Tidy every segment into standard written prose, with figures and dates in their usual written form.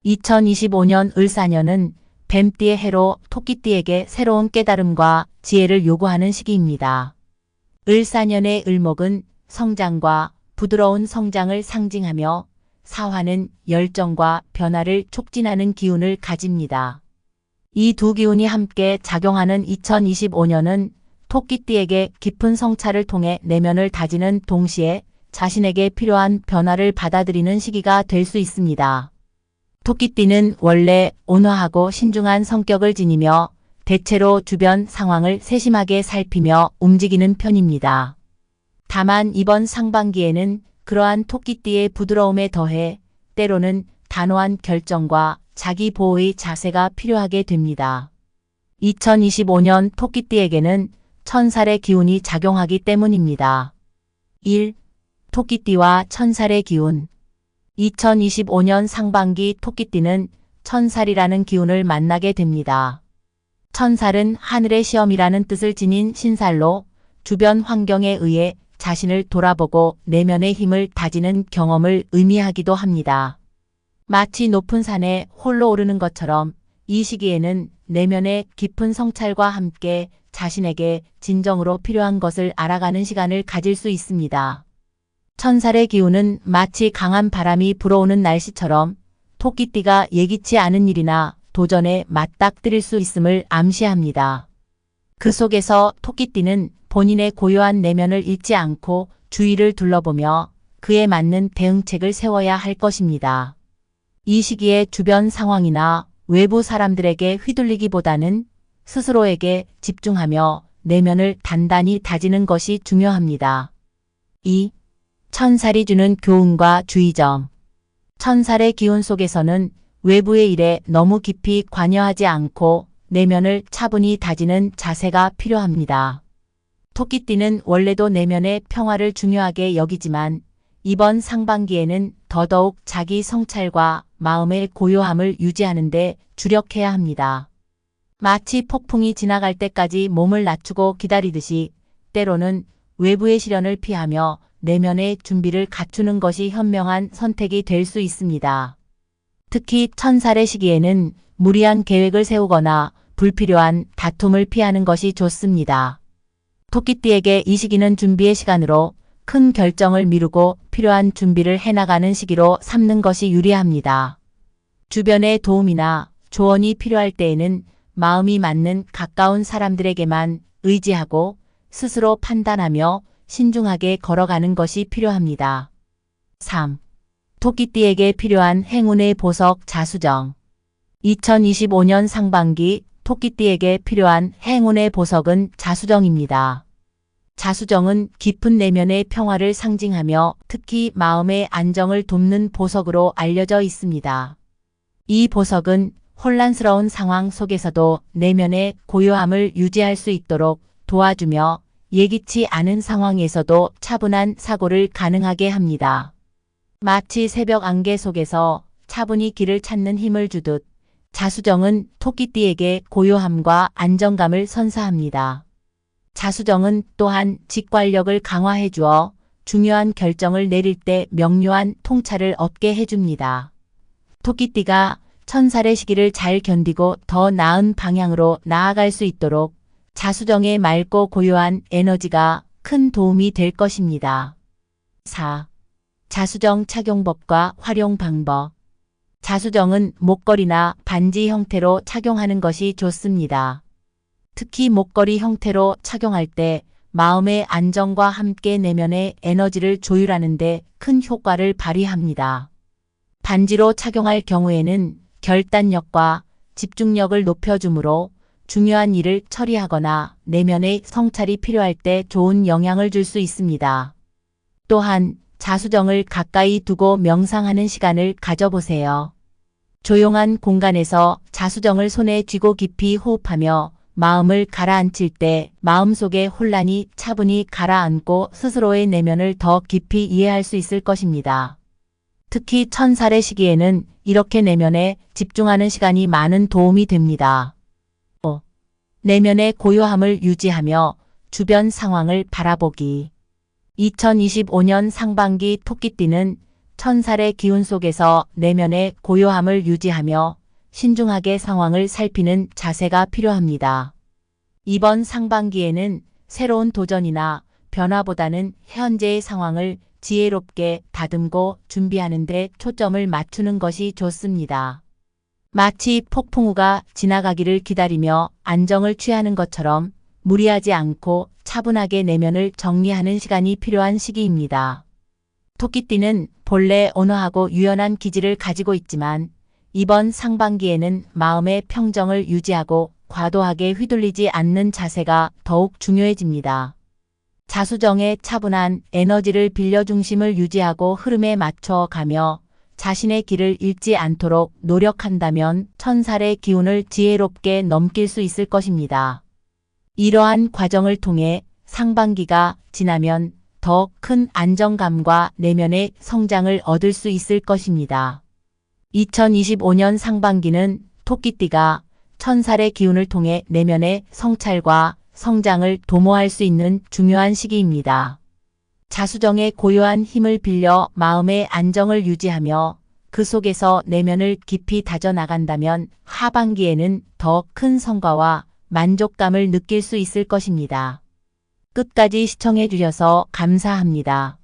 2025년 을사년은 뱀띠의 해로 토끼띠에게 새로운 깨달음과 지혜를 요구하는 시기입니다. 을사년의 을목은 성장과 부드러운 성장을 상징하며 사화는 열정과 변화를 촉진하는 기운을 가집니다. 이 두 기운이 함께 작용하는 2025년은 토끼띠에게 깊은 성찰을 통해 내면을 다지는 동시에 자신에게 필요한 변화를 받아들이는 시기가 될 수 있습니다. 토끼띠는 원래 온화하고 신중한 성격을 지니며 대체로 주변 상황을 세심하게 살피며 움직이는 편입니다. 다만 이번 상반기에는 그러한 토끼띠의 부드러움에 더해 때로는 단호한 결정과 자기 보호의 자세가 필요하게 됩니다. 2025년 토끼띠에게는 천살의 기운이 작용하기 때문입니다. 1. 토끼띠와 천살의 기운. 2025년 상반기 토끼띠는 천살이라는 기운을 만나게 됩니다. 천살은 하늘의 시험이라는 뜻을 지닌 신살로 주변 환경에 의해 자신을 돌아보고 내면의 힘을 다지는 경험을 의미하기도 합니다. 마치 높은 산에 홀로 오르는 것처럼 이 시기에는 내면의 깊은 성찰과 함께 자신에게 진정으로 필요한 것을 알아가는 시간을 가질 수 있습니다. 천살의 기운은 마치 강한 바람이 불어오는 날씨처럼 토끼띠가 예기치 않은 일이나 도전에 맞닥뜨릴 수 있음을 암시합니다. 그 속에서 토끼띠는 본인의 고요한 내면을 잃지 않고 주위를 둘러보며 그에 맞는 대응책을 세워야 할 것입니다. 이 시기에 주변 상황이나 외부 사람들에게 휘둘리기보다는 스스로에게 집중하며 내면을 단단히 다지는 것이 중요합니다. 2. 천살이 주는 교훈과 주의점. 천살의 기운 속에서는 외부의 일에 너무 깊이 관여하지 않고 내면을 차분히 다지는 자세가 필요합니다. 토끼띠는 원래도 내면의 평화를 중요하게 여기지만 이번 상반기에는 더더욱 자기 성찰과 마음의 고요함을 유지하는 데 주력해야 합니다. 마치 폭풍이 지나갈 때까지 몸을 낮추고 기다리듯이 때로는 외부의 시련을 피하며 내면의 준비를 갖추는 것이 현명한 선택이 될 수 있습니다. 특히 천살의 시기에는 무리한 계획을 세우거나 불필요한 다툼을 피하는 것이 좋습니다. 토끼띠에게 이 시기는 준비의 시간으로 큰 결정을 미루고 필요한 준비를 해나가는 시기로 삼는 것이 유리합니다. 주변의 도움이나 조언이 필요할 때에는 마음이 맞는 가까운 사람들에게만 의지하고 스스로 판단하며 신중하게 걸어가는 것이 필요합니다. 3. 토끼띠에게 필요한 행운의 보석 자수정. 2025년 상반기 토끼띠에게 필요한 행운의 보석은 자수정입니다. 자수정은 깊은 내면의 평화를 상징하며 특히 마음의 안정을 돕는 보석으로 알려져 있습니다. 이 보석은 혼란스러운 상황 속에서도 내면의 고요함을 유지할 수 있도록 도와주며 예기치 않은 상황에서도 차분한 사고를 가능하게 합니다. 마치 새벽 안개 속에서 차분히 길을 찾는 힘을 주듯 자수정은 토끼띠에게 고요함과 안정감을 선사합니다. 자수정은 또한 직관력을 강화해 주어 중요한 결정을 내릴 때 명료한 통찰을 얻게 해줍니다. 토끼띠가 천살의 시기를 잘 견디고 더 나은 방향으로 나아갈 수 있도록 자수정의 맑고 고요한 에너지가 큰 도움이 될 것입니다. 4. 자수정 착용법과 활용 방법. 자수정은 목걸이나 반지 형태로 착용하는 것이 좋습니다. 특히 목걸이 형태로 착용할 때 마음의 안정과 함께 내면의 에너지를 조율하는 데 큰 효과를 발휘합니다. 반지로 착용할 경우에는 결단력과 집중력을 높여주므로 중요한 일을 처리하거나 내면의 성찰이 필요할 때 좋은 영향을 줄 수 있습니다. 또한 자수정을 가까이 두고 명상하는 시간을 가져보세요. 조용한 공간에서 자수정을 손에 쥐고 깊이 호흡하며 마음을 가라앉힐 때 마음속의 혼란이 차분히 가라앉고 스스로의 내면을 더 깊이 이해할 수 있을 것입니다. 특히 천살의 시기에는 이렇게 내면에 집중하는 시간이 많은 도움이 됩니다. 5. 내면의 고요함을 유지하며 주변 상황을 바라보기. 2025년 상반기 토끼띠는 천살의 기운 속에서 내면의 고요함을 유지하며 신중하게 상황을 살피는 자세가 필요합니다. 이번 상반기에는 새로운 도전이나 변화보다는 현재의 상황을 지혜롭게 다듬고 준비하는 데 초점을 맞추는 것이 좋습니다. 마치 폭풍우가 지나가기를 기다리며 안정을 취하는 것처럼 무리하지 않고 차분하게 내면을 정리하는 시간이 필요한 시기입니다. 토끼띠는 본래 온화하고 유연한 기질을 가지고 있지만 이번 상반기에는 마음의 평정을 유지하고 과도하게 휘둘리지 않는 자세가 더욱 중요해집니다. 자수정의 차분한 에너지를 빌려 중심을 유지하고 흐름에 맞춰 가며 자신의 길을 잃지 않도록 노력한다면 천살의 기운을 지혜롭게 넘길 수 있을 것입니다. 이러한 과정을 통해 상반기가 지나면 더 큰 안정감과 내면의 성장을 얻을 수 있을 것입니다. 2025년 상반기는 토끼띠가 천살의 기운을 통해 내면의 성찰과 성장을 도모할 수 있는 중요한 시기입니다. 자수정의 고요한 힘을 빌려 마음의 안정을 유지하며 그 속에서 내면을 깊이 다져나간다면 하반기에는 더 큰 성과와 만족감을 느낄 수 있을 것입니다. 끝까지 시청해 주셔서 감사합니다.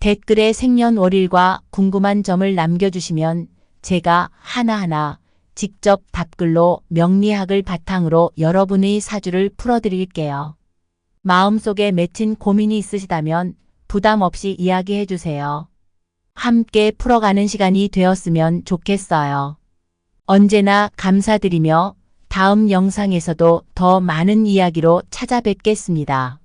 댓글에 생년월일과 궁금한 점을 남겨주시면 제가 하나하나 직접 답글로 명리학을 바탕으로 여러분의 사주를 풀어드릴게요. 마음속에 맺힌 고민이 있으시다면 부담 없이 이야기해 주세요. 함께 풀어가는 시간이 되었으면 좋겠어요. 언제나 감사드리며 다음 영상에서도 더 많은 이야기로 찾아뵙겠습니다.